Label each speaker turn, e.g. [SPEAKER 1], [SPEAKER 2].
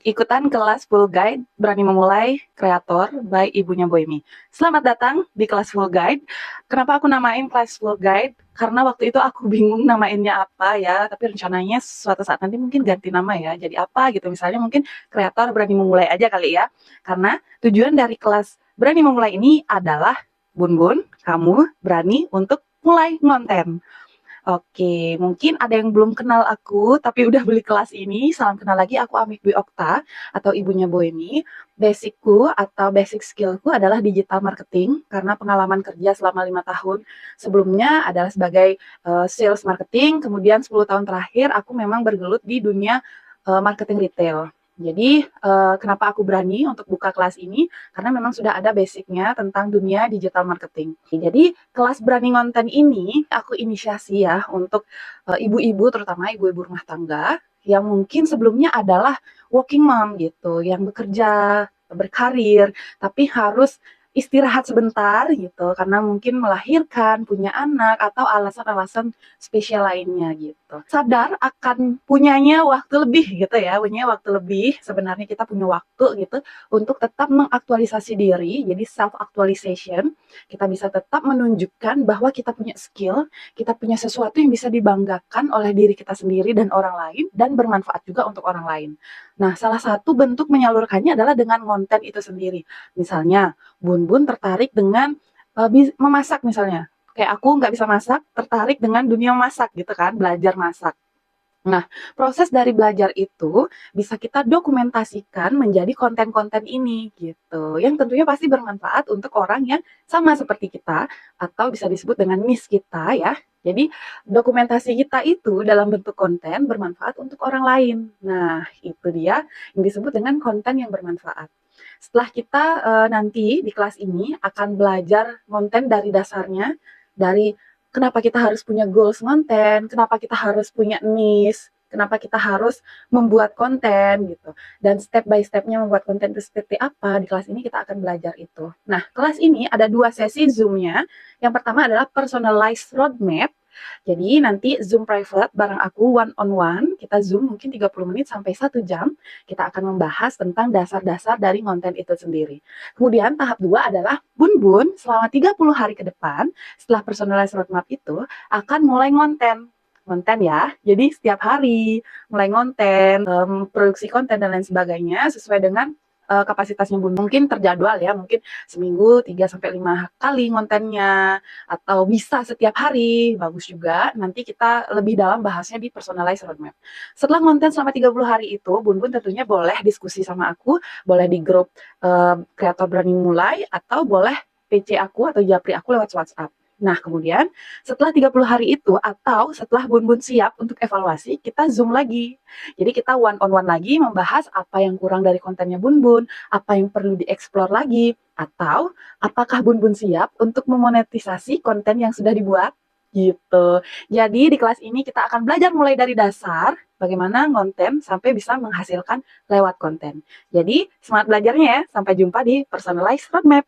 [SPEAKER 1] ikutan kelas Full Guide Berani Memulai Kreator by Ibunya Boemi. Selamat datang di kelas Full Guide. Kenapa aku namain kelas Full Guide? Karena waktu itu aku bingung namainnya apa ya, tapi rencananya suatu saat nanti mungkin ganti nama ya. Jadi apa gitu, misalnya mungkin Kreator Berani Memulai aja kali ya. Karena tujuan dari kelas Berani Memulai ini adalah Bun, kamu berani untuk mulai ngonten. Oke, mungkin ada yang belum kenal aku, tapi udah beli kelas ini. Salam kenal lagi, aku Amik Dwi Okta, atau Ibunya Boemi. Basicku atau basic skillku adalah digital marketing, karena pengalaman kerja selama 5 tahun sebelumnya adalah sebagai sales marketing, kemudian 10 tahun terakhir aku memang bergelut di dunia marketing retail. Jadi, kenapa aku berani untuk buka kelas ini? Karena memang sudah ada basicnya tentang dunia digital marketing. Jadi, kelas berani ngonten ini aku inisiasi ya untuk ibu-ibu, terutama ibu-ibu rumah tangga yang mungkin sebelumnya adalah working mom gitu, yang bekerja, berkarir, tapi harus istirahat sebentar gitu karena mungkin melahirkan, punya anak, atau alasan-alasan spesial lainnya gitu. Sadar akan punyanya waktu lebih gitu ya, punya waktu lebih, sebenarnya kita punya waktu gitu untuk tetap mengaktualisasi diri, jadi self actualization. Kita bisa tetap menunjukkan bahwa kita punya skill, kita punya sesuatu yang bisa dibanggakan oleh diri kita sendiri dan orang lain, dan bermanfaat juga untuk orang lain. Nah, salah satu bentuk menyalurkannya adalah dengan konten itu sendiri. Misalnya, Bun tertarik dengan memasak misalnya. Kayak aku nggak bisa masak, tertarik dengan dunia masak gitu kan, belajar masak. Nah, proses dari belajar itu bisa kita dokumentasikan menjadi konten-konten ini gitu, yang tentunya pasti bermanfaat untuk orang yang sama seperti kita atau bisa disebut dengan niche kita ya. Jadi, dokumentasi kita itu dalam bentuk konten bermanfaat untuk orang lain. Nah, itu dia yang disebut dengan konten yang bermanfaat. Setelah kita nanti di kelas ini akan belajar konten dari dasarnya, dari kenapa kita harus punya goals konten, kenapa kita harus punya niche, kenapa kita harus membuat konten gitu. Dan step by step-nya membuat konten itu seperti apa, di kelas ini kita akan belajar itu. Nah, kelas ini ada 2 sesi Zoom-nya. Yang pertama adalah personalized roadmap. Jadi nanti Zoom private bareng aku one on one, kita Zoom mungkin 30 menit sampai 1 jam, kita akan membahas tentang dasar-dasar dari konten itu sendiri. Kemudian tahap 2 adalah Bun selama 30 hari ke depan, setelah personalized roadmap itu, akan mulai konten ya, jadi setiap hari mulai konten, produksi konten dan lain sebagainya sesuai dengan kapasitasnya Bun. Mungkin terjadwal ya, mungkin seminggu 3-5 kali kontennya, atau bisa setiap hari, bagus juga. Nanti kita lebih dalam bahasnya di personalized roadmap. Setelah konten selama 30 hari itu, Bun tentunya boleh diskusi sama aku, boleh di grup kreator berani mulai, atau boleh PC aku atau japri aku lewat WhatsApp. Nah, kemudian setelah 30 hari itu atau setelah Bun siap untuk evaluasi, kita Zoom lagi. Jadi kita one on one lagi membahas apa yang kurang dari kontennya Bun, apa yang perlu dieksplor lagi, atau apakah Bun siap untuk memonetisasi konten yang sudah dibuat gitu. Jadi di kelas ini kita akan belajar mulai dari dasar bagaimana konten sampai bisa menghasilkan lewat konten. Jadi semangat belajarnya ya. Sampai jumpa di personalized roadmap.